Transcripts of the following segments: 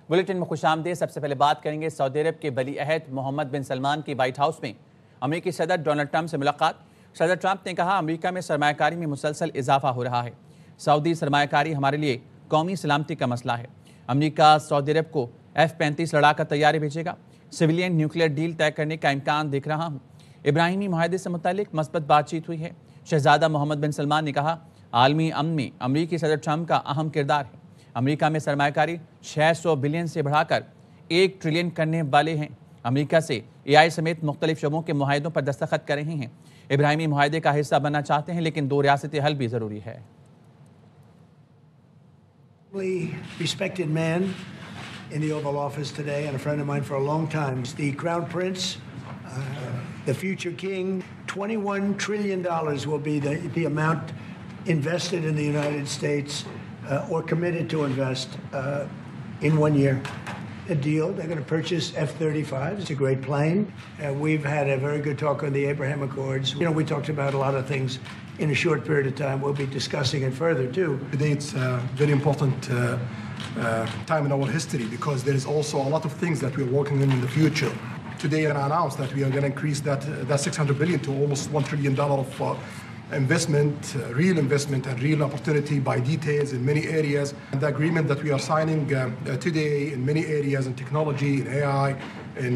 Bulletin میں خوش آمدید۔ سب سے پہلے بات کریں گے سعودی عرب کے ولی عہد محمد بن سلمان کی وائٹ ہاؤس میں امریکی صدر ڈونلڈ ٹرمپ سے ملاقات۔ صدر ٹرمپ نے کہا امریکہ میں سرمایہ کاری میں مسلسل اضافہ ہو رہا ہے۔ سعودی سرمایہ کاری ہمارے لیے قومی سلامتی کا مسئلہ ہے۔ امریکہ سعودی عرب کو F-35 لڑاکا طیارے بھیجے گا۔ سویلین نیوکلیئر ڈیل طے کرنے کا امکان دیکھ رہا ہوں۔ ابراہیمی معاہدے سے متعلق مثبت بات چیت ہوئی ہے۔ شہزادہ محمد بن سلمان نے کہا عالمی امن میں امریکی صدر ٹرمپ کا اہم کردار ہے۔ امریکہ میں سرمایہ کاری 600 بلین سے بڑھا کر 1 ٹریلین کرنے والے ہیں۔ امریکہ سے AI سمیت مختلف شعبوں کے معاہدوں پر دستخط کر رہے ہیں۔ ابراہیمی معاہدے کا حصہ بننا چاہتے ہیں لیکن 2 ریاستی حل بھی ضروری ہے۔ Respected man in the Oval Office today and a friend of mine for a long time. He's the Crown Prince, the future king. $21 trillion will be the amount invested in the United States or committed to invest in 1 year. A deal, they're going to purchase F-35. It's a great plane. We've had a very good talk on the Abraham Accords. You know, we talked about a lot of things in a short period of time. We'll be discussing it further too. Today it's a very important time in our history because there is also a lot of things that we're working on in the future. Today I announced that we are going to increase that $600 billion to almost $1 trillion of investment, real investment and real opportunity by details in many areas. And the agreement that we are signing today in many areas in technology, in AI, in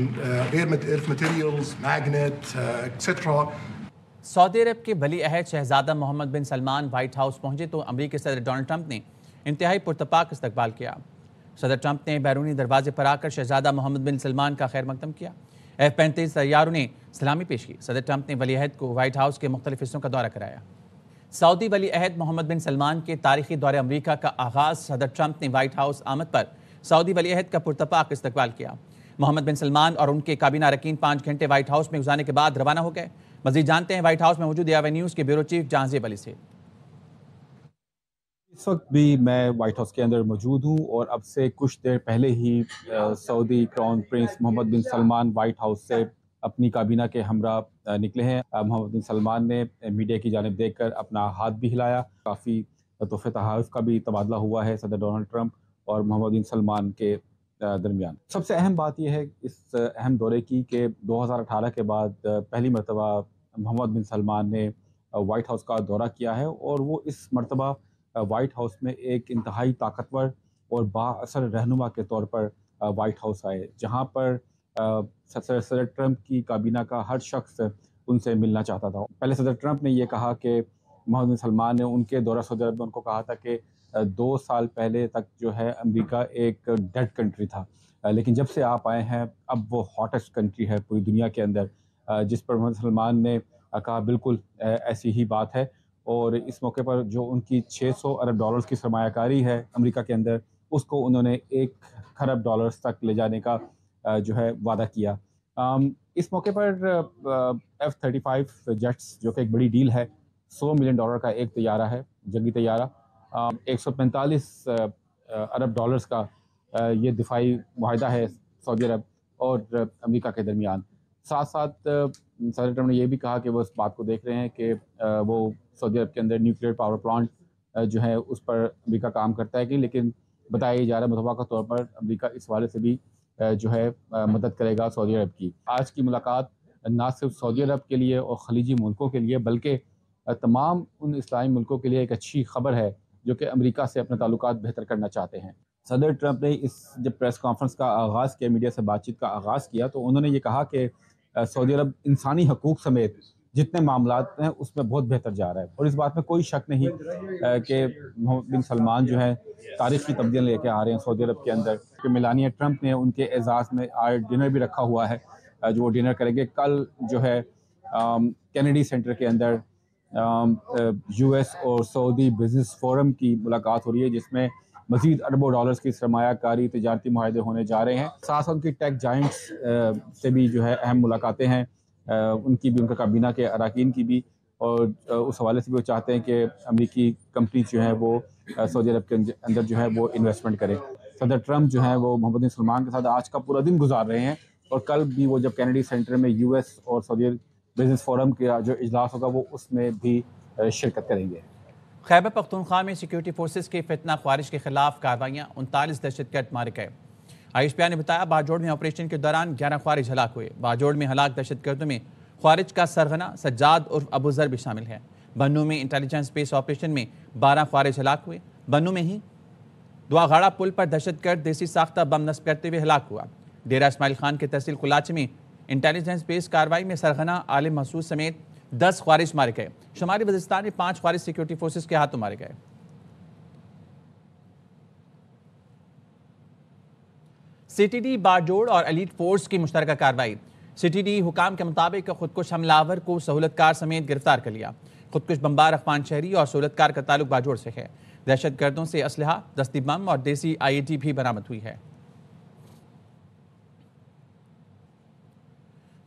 earth materials, magnet, etc. سعودی عرب کے ولی عہد شہزادہ محمد بن Salman white house پہنچے تو امریکی صدر Donald Trump نے انتہائی پرتپاک استقبال کیا۔ صدر ٹرمپ نے بیرونی دروازے پر آ کر شہزادہ محمد بن سلمان کا خیر مقدم کیا۔ F-35 طیاروں نے سلامی پیش کی۔ صدر ٹرمپ نے ولی عہد کو وائٹ ہاؤس کے مختلف حصوں کا دورہ کرایا۔ سعودی ولی عہد محمد بن سلمان کے تاریخی دورہ امریکہ کا آغاز۔ صدر ٹرمپ نے وائٹ ہاؤس آمد پر سعودی ولی عہد کا پرتپاک استقبال کیا۔ محمد بن سلمان اور ان کے کابینہ اراکین 5 گھنٹے وائٹ ہاؤس میں گزارنے کے بعد روانہ ہو گئے۔ مزید جانتے ہیں وائٹ ہاؤس میں موجود AOI نیوز کے بیورو چیف جہانزیب علی سے۔ اس وقت بھی میں وائٹ ہاؤس کے اندر موجود ہوں اور اب سے کچھ دیر پہلے ہی سعودی کراؤن پرنس محمد بن سلمان وائٹ ہاؤس سے اپنی کابینہ کے ہمراہ نکلے ہیں۔ محمد بن سلمان نے میڈیا کی جانب دیکھ کر اپنا ہاتھ بھی ہلایا۔ کافی تحفے تحائف کا بھی تبادلہ ہوا ہے صدر ڈونلڈ ٹرمپ اور محمد بن سلمان کے درمیان۔ سب سے اہم بات یہ ہے اس اہم دورے کی کہ 2018 کے بعد پہلی مرتبہ محمد بن سلمان نے وائٹ ہاؤس کا دورہ کیا ہے اور وہ اس مرتبہ وائٹ ہاؤس میں ایک انتہائی طاقتور اور با اثر رہنما کے طور پر وائٹ ہاؤس آئے، جہاں پر صدر ٹرمپ کی کابینہ کا ہر شخص ان سے ملنا چاہتا تھا۔ پہلے صدر ٹرمپ نے یہ کہا کہ محمد بن سلمان نے ان کے دورہ سعودی عرب میں ان کو کہا تھا کہ 2 سال پہلے تک جو ہے امریکہ ایک ڈیڈ کنٹری تھا، لیکن جب سے آپ آئے ہیں اب وہ ہاٹسٹ کنٹری ہے پوری دنیا کے اندر، جس پر محمد سلمان نے کہا بالکل ایسی ہی بات ہے۔ اور اس موقع پر جو ان کی $600 ارب کی سرمایہ کاری ہے امریکہ کے اندر، اس کو انہوں نے $1 خرب تک لے جانے کا جو ہے وعدہ کیا۔ اس موقع پر F-35 جیٹس جو کہ ایک بڑی ڈیل ہے، $100 ملین کا ایک طیارہ ہے، جنگی طیارہ، $145 ارب کا یہ دفاعی معاہدہ ہے سعودی عرب اور امریکہ کے درمیان۔ ساتھ ساتھ صدر ٹرمپ نے یہ بھی کہا کہ وہ اس بات کو دیکھ رہے ہیں کہ وہ سعودی عرب کے اندر نیوکلیئر پاور پلانٹ جو ہے اس پر امریکہ کام کرتا ہے کہ، لیکن بتایا جا رہا ہے متوقع طور پر امریکہ اس حوالے سے بھی جو ہے مدد کرے گا سعودی عرب کی۔ آج کی ملاقات نہ صرف سعودی عرب کے لیے اور خلیجی ملکوں کے لیے بلکہ تمام ان اسلامی ملکوں کے لیے ایک اچھی خبر ہے جو کہ امریکہ سے اپنے تعلقات بہتر کرنا چاہتے ہیں۔ صدر ٹرمپ نے جب پریس کانفرنس کا آغاز کیا، میڈیا سے بات چیت کا آغاز کیا، تو انہوں نے یہ کہا کہ سعودی عرب انسانی حقوق سمیت جتنے معاملات ہیں اس میں بہت بہتر جا رہا ہے، اور اس بات میں کوئی شک نہیں کہ محمد بن سلمان جو ہے تاریخی تبدیلی لے کے آ رہے ہیں سعودی عرب کے اندر۔ کہ میلانیہ ٹرمپ نے ان کے اعزاز میں آج ڈنر بھی رکھا ہوا ہے جو وہ ڈنر کریں گے۔ کل جو ہے کینیڈی سینٹر کے اندر US اور سعودی بزنس فورم کی ملاقات ہو رہی ہے، جس میں مزید اربوں ڈالرز کی سرمایہ کاری تجارتی معاہدے ہونے جا رہے ہیں۔ ساتھ ساتھ ان کی ٹیک جائنٹس سے بھی جو ہے اہم ملاقاتیں ہیں، ان کی بھی، ان کا کابینہ کے اراکین کی بھی، اور اس حوالے سے بھی وہ چاہتے ہیں کہ امریکی کمپنی جو ہے وہ سعودی عرب کے اندر جو ہے وہ انویسٹمنٹ کرے۔ صدر ٹرمپ جو ہے وہ محمد بن سلمان کے ساتھ آج کا پورا دن گزار رہے ہیں، اور کل بھی وہ جب کینیڈی سینٹر میں US اور سعودی بزنس فورم کا جو اجلاس ہوگا وہ اس میں بھی شرکت کریں گے۔ خیبر پختونخوا میں سیکیورٹی فورسز کی فتنہ خوارج کے خلاف کارروائیاں، 39 دہشت گرد مارے گئے۔ ISPR نے بتایا باجوڑ میں آپریشن کے دوران 11 خوارج ہلاک ہوئے۔ باجوڑ میں ہلاک دہشت گردوں میں خوارج کا سرغنہ سجاد عرف ابو ذر بھی شامل ہے۔ بنوں میں انٹیلیجنس بیس آپریشن میں 12 خوارج ہلاک ہوئے۔ بنوں میں ہی دعاغاڑا پل پر دہشت گرد دیسی ساختہ بم نصب کرتے ہوئے ہلاک ہوا۔ ڈیرہ اسماعیل خان کے تحصیل قلاچی میں انٹیلیجنس بیس کارروائی میں سرغنہ عالم محسوس سمیت 10 خوارج مارے گئے۔ شمالی وزیرستان میں 5 خوارج سیکیورٹی فورسز کے ہاتھوں مارے گئے۔ CTD باجوڑ اور ایلیٹ فورس کی مشترکہ کارروائی۔ CTD حکام کے مطابق خودکش حملہ آور کو سہولت کار سمیت گرفتار کر لیا۔ خودکش بمبار عفان شہری اور سہولت کار کا تعلق باجوڑ سے ہے۔ دہشت گردوں سے اسلحہ، دستی بم اور دیسی IED بھی برآمد ہوئی ہے۔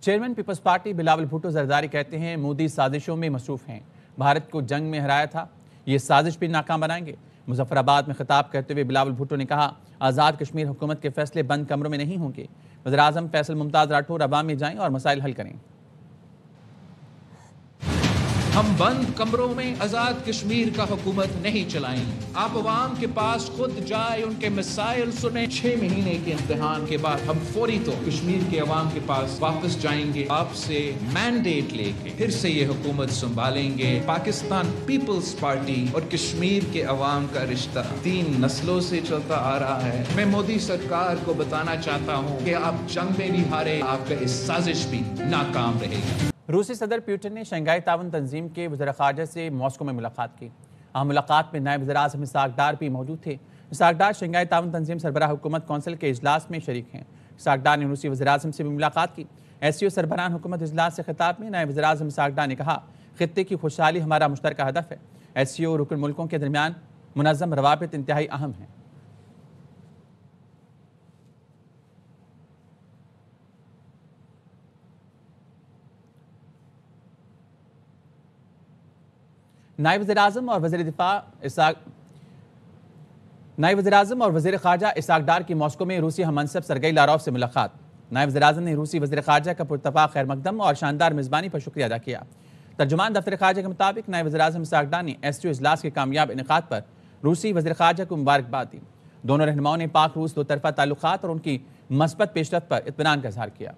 چیئرمین پیپلز پارٹی بلاول بھٹو زرداری کہتے ہیں مودی سازشوں میں مصروف ہیں، بھارت کو جنگ میں ہرایا تھا، یہ سازش بھی ناکام بنائیں گے۔ مظفر آباد میں خطاب کرتے ہوئے بلاول بھٹو نے کہا آزاد کشمیر حکومت کے فیصلے بند کمروں میں نہیں ہوں گے۔ وزیراعظم فیصل ممتاز راٹھور عوام میں جائیں اور مسائل حل کریں۔ ہم بند کمروں میں آزاد کشمیر کا حکومت نہیں چلائیں۔ آپ عوام کے پاس خود جائیں، ان کے مسائل سنیں۔ 6 مہینے کے امتحان کے بعد ہم فوری طور کشمیر کے عوام کے پاس واپس جائیں گے، آپ سے مینڈیٹ لے کے پھر سے یہ حکومت سنبھالیں گے۔ پاکستان پیپلز پارٹی اور کشمیر کے عوام کا رشتہ 3 نسلوں سے چلتا آ رہا ہے۔ میں مودی سرکار کو بتانا چاہتا ہوں کہ آپ جنگ میں بھی ہارے، آپ کا اس سازش بھی ناکام رہے گا۔ روسی صدر پیوٹن نے شنگھائی تعاون تنظیم کے وزیر خارجہ سے ماسکو میں ملاقات کی۔ اہم ملاقات میں نائب وزیر اعظم اسحاق ڈار بھی موجود تھے۔ اسحاق ڈار شنگھائی تعاون تنظیم سربراہ حکومت کونسل کے اجلاس میں شریک ہیں۔ اسحاق ڈار نے روسی وزیر اعظم سے بھی ملاقات کی۔ SCO سربراہان حکومت اجلاس سے خطاب میں نائب وزیر اعظم اسحاق ڈار نے کہا خطے کی خوشحالی ہمارا مشترکہ ہدف ہے۔ SCO رکن ملکوں کے درمیان منظم روابط انتہائی اہم ہیں۔ نائب وزیر اعظم اور وزیر خارجہ اسحاق ڈار کی ماسکو میں روسی ہم منصب سرگئی لاروف سے ملاقات۔ نائب وزیر اعظم نے روسی وزیر خارجہ کا پراتفاق خیر مقدم اور شاندار میزبانی پر شکریہ ادا کیا۔ ترجمان دفتر خارجہ کے مطابق نائب وزیر اعظم اسحاق ڈار نے SCO اجلاس کے کامیاب انعقاد پر روسی وزیر خارجہ کو مبارکباد دی۔ دونوں رہنماؤں نے پاک روس 2 طرفہ تعلقات اور ان کی مثبت پیش رفت پر اطمینان کا اظہار کیا۔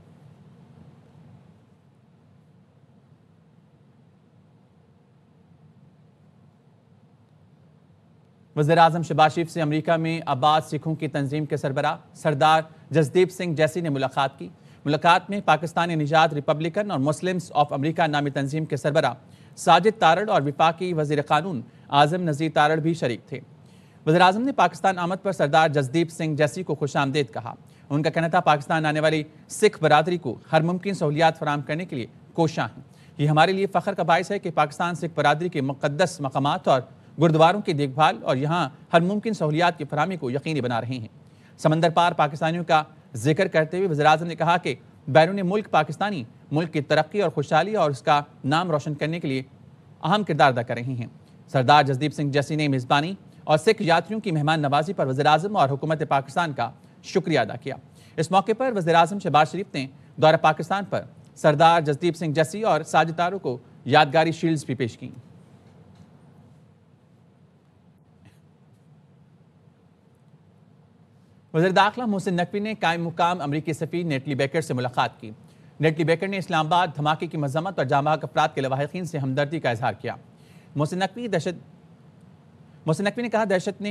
وزیر اعظم شہباز شریف سے امریکہ میں آباد سکھوں کی تنظیم کے سربراہ سردار جسدیپ سنگھ جیسی نے ملاقات کی۔ ملاقات میں پاکستانی نژاد ریپبلکن اور مسلمز آف امریکہ نامی تنظیم کے سربراہ ساجد تارڑ اور وفاقی وزیر قانون اعظم نذیر تارڑ بھی شریک تھے۔ وزیر اعظم نے پاکستان آمد پر سردار جسدیپ سنگھ جیسی کو خوش آمدید کہا۔ ان کا کہنا تھا پاکستان آنے والی سکھ برادری کو ہر ممکن سہولیات فراہم کرنے کے لیے کوشاں ہیں۔ یہ ہمارے لیے فخر کا باعث ہے کہ پاکستان سکھ برادری کے مقدس مقامات اور گردواروں کی دیکھ بھال اور یہاں ہر ممکن سہولیات کی فراہمی کو یقینی بنا رہے ہیں۔ سمندر پار پاکستانیوں کا ذکر کرتے ہوئے وزیر اعظم نے کہا کہ بیرون ملک پاکستانی ملک کی ترقی اور خوشحالی اور اس کا نام روشن کرنے کے لیے اہم کردار ادا کر رہے ہیں۔ سردار جسدیپ سنگھ جیسی نے میزبانی اور سکھ یاتریوں کی مہمان نوازی پر وزیر اعظم اور حکومت پاکستان کا شکریہ ادا کیا۔ اس موقع پر وزیر اعظم شہباز شریف نے دورہ پاکستان پر سردار جسدیپ سنگھ جیسی اور ساجد تارڑ کو یادگاری شیلڈز بھی پیش کیں۔ وزیر داخلہ محسن نقوی نے قائم مقام امریکی سفیر نیٹلی بیکر سے ملاقات کی۔ نیٹلی بیکر نے اسلام آباد دھماکے کی مذمت اور جاں بحق افراد کے لواحقین سے ہمدردی کا اظہار کیا۔ محسن نقوی نے کہا دہشت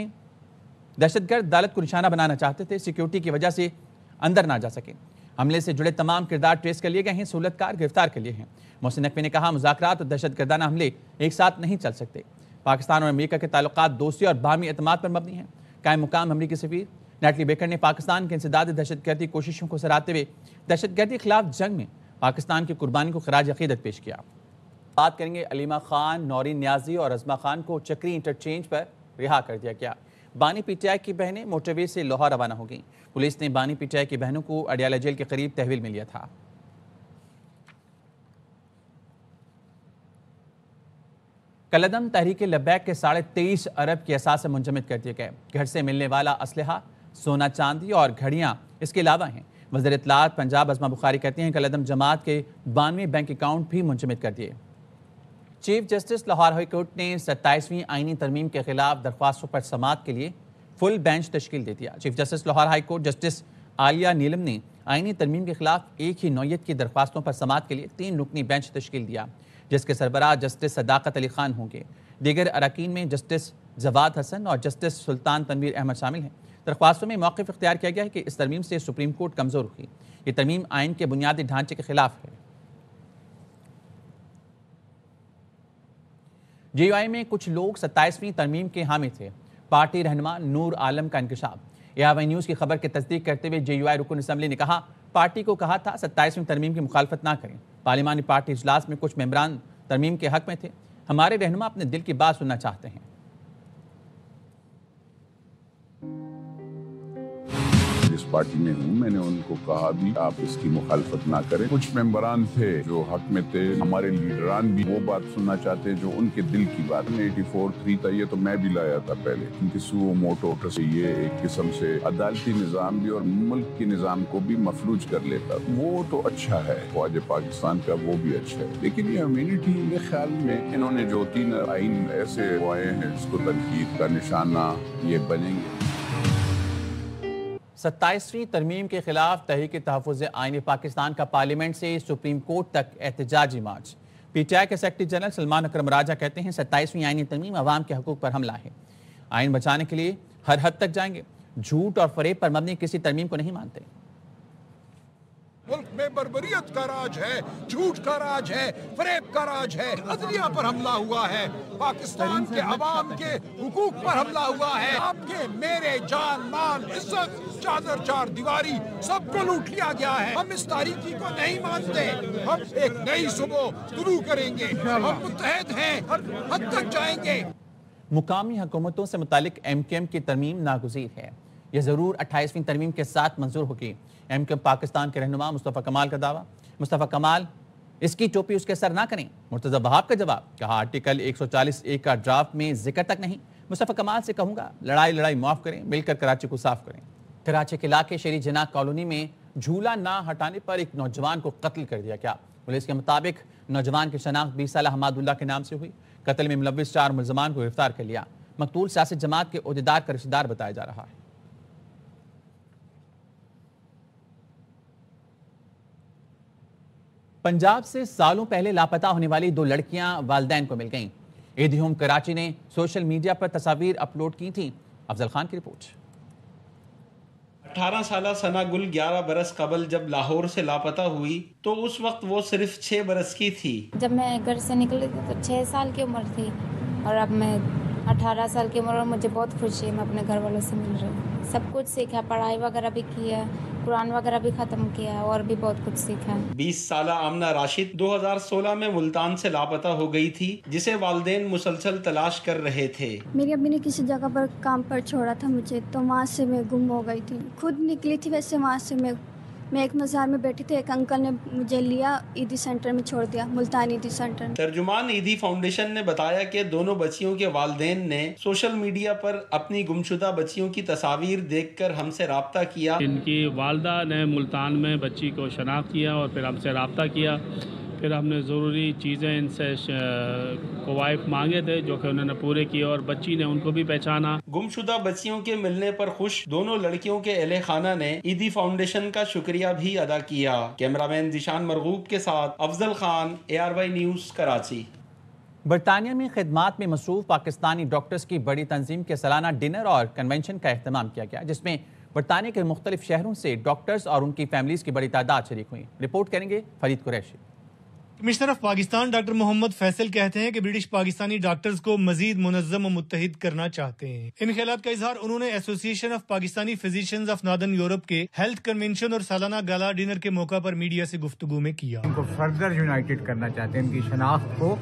گرد عدالت کو نشانہ بنانا چاہتے تھے، سیکیورٹی کی وجہ سے اندر نہ جا سکے۔ حملے سے جڑے تمام کردار ٹریس کر لیے گئے ہیں، سہولت کار گرفتار کر لیے ہیں۔ محسن نقوی نے کہا مذاکرات اور دہشت گردانہ حملے ایک ساتھ نہیں چل سکتے۔ پاکستان اور امریکہ کے تعلقات دوستی اور باہمی اعتماد پر مبنی ہیں۔ قائم مقام امریکی سفیر نیٹلی بیکر نے پاکستان کے انسداد دہشت گردی کوششوں کو سراہتے ہوئے دہشت گردی کے خلاف جنگ میں پاکستان کی قربانی کو خراج عقیدت پیش کیا۔ بات کریں گے علیمہ خان، نورین نیازی اور عظمہ خان کو چکری انٹرچینج پر رہا کر دیا گیا۔ بانی PTI کی بہنیں موٹر وے سے لاہور روانہ ہو گئیں۔ پولیس نے بانی PTI کی بہنوں کو اڈیالہ جیل کے قریب تحویل میں لیا تھا۔ کالعدم تحریک لبیک کے 23.5 ارب کے اثاثے منجمد کر دیے گئے۔ گھر سے ملنے والا اسلحہ، سونا چاندی اور گھڑیاں اس کے علاوہ ہیں۔ وزیر اطلاعات پنجاب عظمہ بخاری کہتی ہیں کالعدم جماعت کے 92 بینک اکاؤنٹ بھی منجمد کر دیے۔ Chief justice Lahore high court نے 27ویں آئینی ترمیم کے خلاف درخواستوں پر سماعت کے لیے فل بینچ تشکیل دے دیا۔ Chief justice Lahore high court justice Aliya Neelam نے آئینی ترمیم کے خلاف ایک ہی نوعیت کی درخواستوں پر سماعت کے لیے 3 رکنی بینچ تشکیل دیا، جس کے سربراہ جسٹس صداقت علی خان ہوں گے۔ دیگر اراکین میں جسٹس جواد حسن اور جسٹس سلطان تنویر احمد شامل ہیں۔ درخواستوں میں موقف اختیار کیا گیا ہے کہ اس ترمیم سے سپریم کورٹ کمزور ہوئی۔ یہ ترمیم آئین کے بنیادی ڈھانچے کے خلاف ہے۔ جے یو آئی میں کچھ لوگ 27ویں ترمیم کے حامی تھے۔ پارٹی رہنما نور عالم کا انکشاف۔ ARY نیوز کی خبر کی تصدیق کرتے ہوئے جے یو آئی رکن اسمبلی نے کہا، پارٹی کو کہا تھا 27ویں ترمیم کی مخالفت نہ کریں۔ پارلیمانی پارٹی اجلاس میں کچھ ممبران ترمیم کے حق میں تھے۔ ہمارے رہنما اپنے دل کی بات سننا چاہتے ہیں۔ جس پارٹی میں ہوں میں نے ان کو کہا بھی آپ اس کی مخالفت نہ کریں۔ کچھ ممبران تھے جو حق میں تھے، ہمارے لیڈران بھی وہ بات سننا چاہتے جو ان کے دل کی بات۔ 84-3 تھا، یہ تو میں بھی لایا تھا پہلے، کیونکہ سو موٹو سے یہ ایک قسم سے عدالتی نظام بھی اور ملک کے نظام کو بھی مفلوج کر لیتا۔ وہ تو اچھا ہے، فوج پاکستان کا وہ بھی اچھا ہے، لیکن یہ امیونٹی میرے خیال میں انہوں نے جو 3 آئین ایسے آئے ہیں جس کو تنقید کا نشانہ یہ بنیں گے۔ 27ویں ترمیم کے خلاف تحریک تحفظ آئین پاکستان کا پارلیمنٹ سے سپریم کورٹ تک احتجاجی مارچ۔ پی ٹی آئی کے سیکرٹری جنرل سلمان اکرم راجہ کہتے ہیں 27ویں آئینی ترمیم عوام کے حقوق پر حملہ ہے۔ آئین بچانے کے لیے ہر حد تک جائیں گے۔ جھوٹ اور فریب پر مبنی کسی ترمیم کو نہیں مانتے۔ ملک میں بربریت کا راج ہے، جھوٹ کا راج ہے، فریب کا راج ہے، عدلیہ پر حملہ ہوا ہے، پاکستان کے عوام کے حقوق پر حملہ ہوا ہے، آپ کے میرے جان مال عزت چادر چار دیواری سب کو لوٹ لیا گیا ہے۔ ہم اس تاریخی کو نہیں مانتے، ہم ایک نئی صبح طلوع کریں گے، ہم متحد ہیں، ہر حد تک جائیں گے۔ مقامی حکومتوں سے متعلق ایم کیو ایم کی ترمیم ناگزیر ہے، یہ ضرور 28ویں ترمیم کے ساتھ منظور ہوگی۔ ایم کیو ایم پاکستان کے رہنما مصطفیٰ کمال کا دعویٰ۔ مصطفیٰ کمال، اس کی ٹوپی اس کے سر نہ کریں۔ مرتضی وہاب کا جواب، کہا آرٹیکل 140A کا ڈرافٹ میں ذکر تک نہیں۔ مصطفیٰ کمال سے کہوں گا لڑائی معاف کریں، مل کر کراچی کو صاف کریں۔ کراچی کے علاقے شیری جناح کالونی میں جھولا نہ ہٹانے پر ایک نوجوان کو قتل کر دیا گیا۔ پولیس کے مطابق نوجوان کی شناخت 20 سالہ حماد اللہ کے نام سے ہوئی۔ قتل میں ملوث 4 ملزمان کو گرفتار کر لیا۔ مقتول سیاسی جماعت کے عہدیدار کا رشتہ دار بتایا جا رہا ہے۔ پنجاب سے سالوں پہلے لاپتہ ہونے والی 2 لڑکیاں والدین کو مل گئیں۔ ایدی ہوم کراچی نے سوشل میڈیا پر تصاویر اپلوڈ کی تھیں۔ افضل خان کی رپورٹ۔ 18 سالہ ثنا گل 11 برس قبل جب لاہور سے لاپتہ ہوئی تو اس وقت وہ صرف 6 برس کی تھی۔ جب میں گھر سے نکلی تھی تو 6 سال کی عمر تھی اور اب میں 18 سال کی عمر اور مجھے بہت خوشی ہے، میں اپنے گھر والوں سے مل رہی ہوں۔ سب کچھ سیکھا، پڑھائی وغیرہ بھی کی ہے، قرآن وغیرہ بھی ختم کیا اور بھی بہت کچھ سیکھا۔ 20 سالہ آمنہ راشد 2016 میں ملتان سے لاپتہ ہو گئی تھی، جسے والدین مسلسل تلاش کر رہے تھے۔ میری امی نے کسی جگہ پر کام پر چھوڑا تھا مجھے، تو وہاں سے میں گم ہو گئی تھی۔ خود نکلی تھی ویسے وہاں سے میں ایک مزار میں بیٹھی تھی، ایک انکل نے مجھے لیا، عیدی سینٹر میں چھوڑ دیا، ملتان عیدی سینٹر میں۔ ترجمان عیدی فاؤنڈیشن نے بتایا کہ دونوں بچیوں کے والدین نے سوشل میڈیا پر اپنی گمشدہ بچیوں کی تصاویر دیکھ کر ہم سے رابطہ کیا۔ ان کی والدہ نے ملتان میں بچی کو شناخت کیا اور پھر ہم سے رابطہ کیا، پھر ہم نے ضروری چیزیں ان سے کوائف مانگے تھے جو کہ انہوں نے پورے کیے اور بچی نے ان کو بھی پہچانا۔ گمشدہ بچیوں کے ملنے پر خوش دونوں لڑکیوں کے اہل خانہ نے عیدی فاؤنڈیشن کا شکریہ بھی ادا کیا۔ کیمرہ مین ذیشان مرغوب کے ساتھ افضل خان، ARY نیوز کراچی۔ برطانیہ میں خدمات میں مصروف پاکستانی ڈاکٹرز کی بڑی تنظیم کے سالانہ ڈنر اور کنونشن کا اہتمام کیا گیا، جس میں برطانیہ کے مختلف شہروں سے ڈاکٹرز اور ان کی فیملیز کی بڑی تعداد شریک ہوئی۔ رپورٹ کریں گے Farid Qureshi. Commissioner of Pakistan doctor Muhammad Faisal کہتے ہیں کہ برٹش پاکستانی ڈاکٹرز کو مزید منظم و متحد کرنا چاہتے ہیں۔ ان خیالات کا اظہار انہوں نے ایسوسی ایشن of Pakistani physicians of northern Europe کے ہیلتھ کنونشن اور سالانہ گالا ڈنر کے موقع پر میڈیا سے گفتگو میں کیا۔ ان کو فردر یونائٹڈ کرنا چاہتے ہیں، ان کی شناخت کو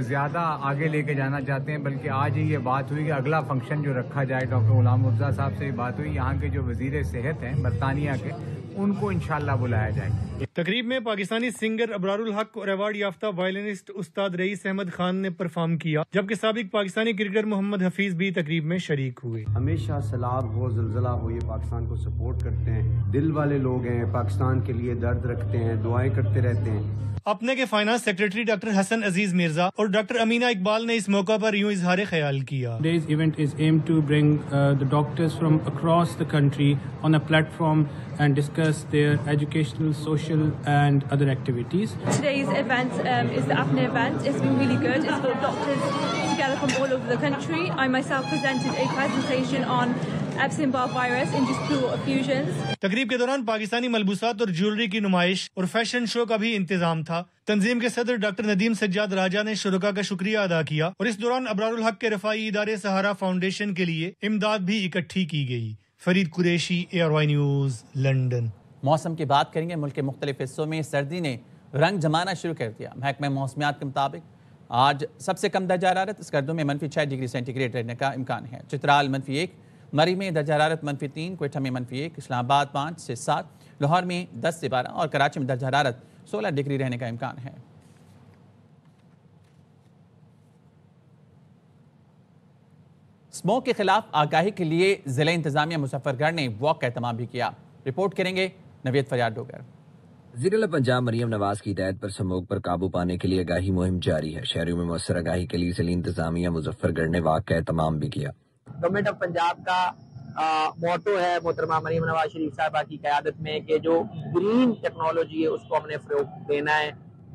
زیادہ آگے لے کے جانا چاہتے ہیں، بلکہ آج ہی یہ بات ہوئی کہ اگلا فنکشن جو رکھا جائے، ڈاکٹر غلام مرزا صاحب سے یہ بات ہوئی، یہاں کے جو وزیر صحت ہیں برطانیہ کے، ان کو انشاءاللہ بلایا جائے گا۔ تقریب میں پاکستانی سنگر ابرار الحق اور ایوارڈ یافتہ وائلنسٹ استاد رئیس احمد خان نے پرفارم کیا، جبکہ سابق پاکستانی کرکٹر محمد حفیظ بھی تقریب میں شریک ہوئے۔ ہمیشہ سیلاب ہو، زلزلہ ہو، یہ پاکستان کو سپورٹ کرتے ہیں، دل والے لوگ ہیں، پاکستان کے لیے درد رکھتے ہیں، دعائیں کرتے رہتے ہیں۔ اپنے کے فائنانس سیکریٹری ڈاکٹر حسن عزیز مرزا اور ڈاکٹر امینہ اقبال نے اس موقع پر یوں اظہار خیال کیا۔ Today's event is aimed to bring the doctors from across the country on a platform and discuss their educational, social and other activities. Today's event is the APNA event. It's been really good. It's got doctors together from all over the country. I myself presented a presentation on Epstein-Barr virus and just pleural effusions. تقریب کے دوران پاکستانی ملبوسات اور jewellery کی نمائش اور fashion show کا بھی انتظام تھا۔ تنظیم کے صدر ڈاکٹر ندیم سجاد راجہ نے شرکاء کا شکریہ ادا کیا اور اس دوران ابرار الحق کے رفاعی ادارے سہارا فاؤنڈیشن کے لیے امداد بھی اکٹھی کی گئی۔ Farid Qureshi, ARY news, London. موسم کی بات کریں گے۔ ملک کے مختلف حصوں میں سردی نے رنگ جمانا شروع کر دیا۔ محکمہ موسمیات کے مطابق آج سب سے کم درجہ حرارت اسکردو میں -6 ڈگری سینٹی گریڈ رہنے کا امکان ہے۔ چترال -1، مری میں درجہ حرارت -3، کوئٹہ میں -1، اسلام آباد 5 سے 7، لاہور میں 10 سے 12 اور کراچی میں درجہ حرارت 16 ڈگری رہنے کا امکان ہے۔ اسموک کے خلاف آگاہی کے لیے ضلع انتظامیہ مظفر گڑھ نے واک کا اہتمام بھی کیا۔ رپورٹ کریں گے نوید فریاد ڈوگر۔ وزیر پنجاب مریم نواز کی ہدایت پر اسموک پر قابو پانے کے لیے آگاہی مہم جاری ہے۔ شہریوں میں مؤثر آگاہی کے لیے ضلع انتظامیہ مظفر گڑھ نے واک کا اہتمام بھی کیا۔ گورنمنٹ آف پنجاب کا موٹو ہے محترمہ مریم نواز شریف صاحبہ کی قیادت میں کہ جو گرین ٹیکنالوجی ہے اس کو ہم نے فروغ دینا ہے۔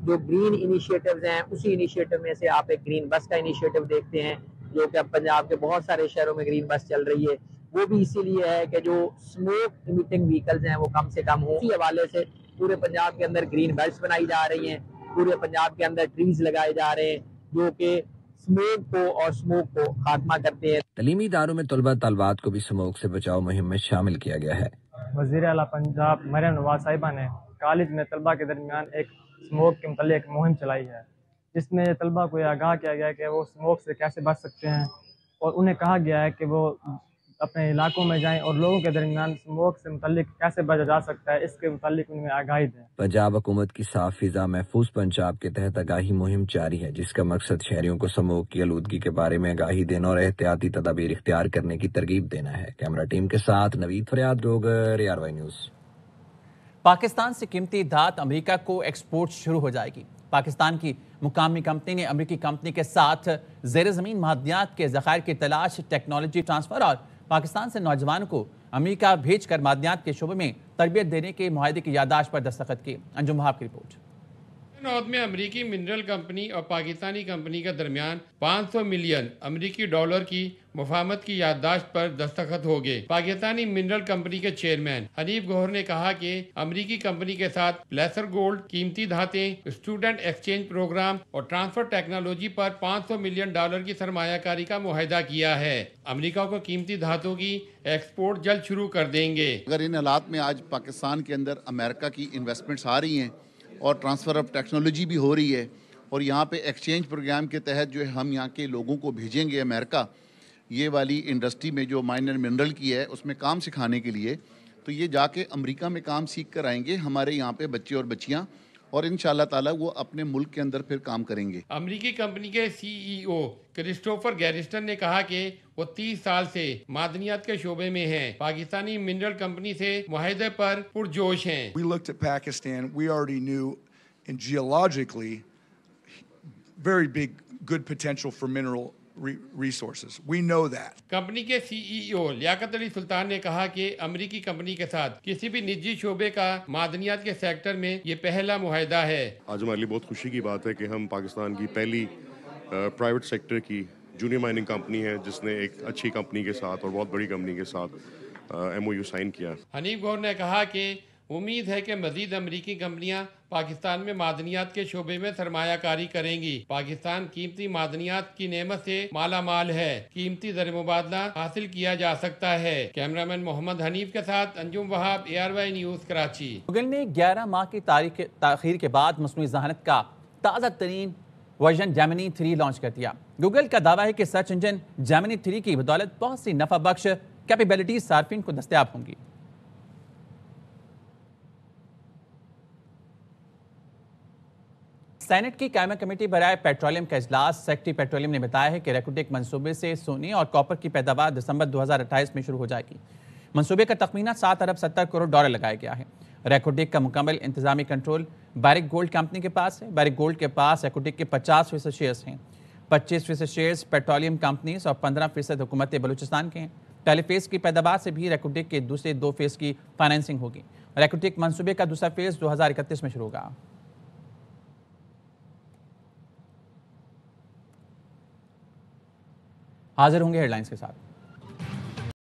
جو گرین انیشیٹیوز ہیں اسی انیشیٹیو میں سے آپ ایک گرین بس کا انیشیٹیو دیکھتے ہیں جو کہ اب پنجاب کے بہت سارے شہروں میں گرین بس چل رہی ہے۔ وہ بھی اسی لیے ہے کہ جو اسموک ایمیٹنگ وہیکلز ہیں وہ کم سے کم ہوں۔ اسی حوالے سے پورے پنجاب کے اندر گرین بیلٹس بنائی جا رہی ہیں، پورے پنجاب کے اندر ٹریز لگائے جا رہے ہیں جو کہ اسموک کو اور اسموک کو خاتمہ کرتے ہیں۔ تعلیمی اداروں میں طلبہ طالبات کو بھی اسموک سے بچاؤ مہم میں شامل کیا گیا ہے۔ وزیر اعلیٰ پنجاب مریم نواز صاحبہ نے کالج میں طلبہ کے درمیان ایک اسموک کے متعلق مہم چلائی ہے، جس میں طلبہ کو یہ آگاہ کیا گیا ہے کہ وہ اسموک سے کیسے بچ سکتے ہیں، اور انہیں کہا گیا ہے کہ وہ اپنے علاقوں میں جائیں اور لوگوں کے درمیان اسموک سے متعلق کیسے بچا جا سکتا ہے اس کے متعلق ان میں آگاہی دیں۔ پنجاب حکومت کی صاف فضا محفوظ پنجاب کے تحت آگاہی مہم جاری ہے، جس کا مقصد شہریوں کو اسموک کی آلودگی کے بارے میں آگاہی دینا اور احتیاطی تدابیر اختیار کرنے کی ترغیب دینا ہے۔ کیمرہ ٹیم کے ساتھ نوید فریاد ڈوگر، ARY نیوز۔ پاکستان سے قیمتی دھات امریکہ کو ایکسپورٹ شروع ہو جائے گی۔ پاکستان کی مقامی کمپنی نے امریکی کمپنی کے ساتھ زیر زمین معدنیات کے ذخائر کی تلاش، ٹیکنالوجی ٹرانسفر اور پاکستان سے نوجوانوں کو امریکہ بھیج کر معدنیات کے شعبے میں تربیت دینے کے معاہدے کی یادداشت پر دستخط کی۔ انجم وہاب کی رپورٹ۔ نوت میں امریکی منرل کمپنی اور پاکستانی کمپنی کے درمیان 500 ملین امریکی ڈالر کی مفاہمت کی یادداشت پر دستخط ہو گئے۔ پاکستانی منرل کمپنی کے چیئرمین حنیف گوہر نے کہا کہ امریکی کمپنی کے ساتھ پلیسر گولڈ، قیمتی دھاتیں، اسٹوڈنٹ ایکسچینج پروگرام اور ٹرانسفر ٹیکنالوجی پر 500 ملین ڈالر کی سرمایہ کاری کا معاہدہ کیا ہے۔ امریکہ کو قیمتی دھاتوں کی ایکسپورٹ جلد شروع کر دیں گے۔ اگر ان حالات میں آج پاکستان کے اندر امریکہ کی انویسٹمنٹس آ رہی ہیں اور ٹرانسفر آف ٹیکنالوجی بھی ہو رہی ہے اور یہاں پہ ایکسچینج پروگرام کے تحت جو ہے ہم یہاں کے لوگوں کو بھیجیں گے امریکہ، یہ والی انڈسٹری میں جو مائنر منرل کی ہے اس میں کام سکھانے کے لیے، تو یہ جا کے امریکہ میں کام سیکھ کر آئیں گے ہمارے یہاں پہ بچے اور بچیاں، اور انشاءاللہ تعالیٰ وہ اپنے ملک کے اندر پھر کام کریں گے۔ امریکی کمپنی کے CEO کرسٹوفر گیرسٹن نے کہا کہ وہ 30 سال سے معدنیات کے شعبے میں ہیں، پاکستانی منرل کمپنی سے معاہدے پر پرجوش ہیں۔ We looked at Pakistan. We already knew in geologically very big good potential for mineral resources. We know that. Company کے CEO لیاقت علی سلطان نے کہا کہ امریکی کمپنی کے ساتھ کسی بھی نجی شعبے کا معدنیات کے سیکٹر میں یہ پہلا معاہدہ ہے۔ آج ہمارے لیے بہت خوشی کی بات ہے کہ ہم پاکستان کی پہلی پرائیویٹ سیکٹر کی جونیئر مائننگ کمپنی ہے جس نے ایک اچھی کمپنی کے ساتھ اور بہت بڑی کمپنی کے ساتھ MOU سائن کیا۔ حنیف گوہر نے کہا کہ امید ہے کہ مزید امریکی کمپنیاں پاکستان میں معدنیات کے شعبے میں سرمایہ کاری کریں گی۔ پاکستان قیمتی معدنیات کی نعمت سے مالا مال ہے، قیمتی زر مبادلہ حاصل کیا جا سکتا ہے۔ کیمرامین محمد حنیف کے ساتھ انجم وہاب، ARY نیوز کراچی۔ گوگل نے 11 ماہ کی تاخیر کے بعد مصنوعی ذہانت کا تازہ ترین ورژن جیمنی 3 لانچ کر دیا۔ گوگل کا دعویٰ ہے کہ سرچ انجن جیمنی 3 کی بدولت بہت سی نفع بخش کیپیبلٹیز صارفین کو دستیاب ہوں گی۔ سینٹ کی قائمہ کمیٹی برائے پیٹرولیم کا اجلاس سیکٹری پیٹرولیم نے بتایا ہے کہ ریکوٹیک منصوبے سے سونے اور کاپر کی پیداوار دسمبر 2028 میں شروع ہو جائے گی۔ منصوبے کا تخمینہ 7 ارب 70 کروڑ ڈالر لگایا گیا ہے۔ ریکوٹیک کا مکمل انتظامی کنٹرول بیرک گولڈ کمپنی کے پاس ہے۔ بیرک گولڈ کے پاس ریکوٹیک کے 50% شیئرز ہیں۔ 25% شیئرز پیٹرولیم کمپنیز اور 15% حکومت بلوچستان کے ہیں۔ پہلے فیز کی پیداوار سے بھی ریکوٹیک کے دوسرے 2 فیز کی فائنینسنگ ہوگی۔ ریکوٹیک منصوبے کا دوسرا فیز 2031 میں شروع ہوگا۔ حاضر ہوں گے ہیڈ لائنز کے ساتھ۔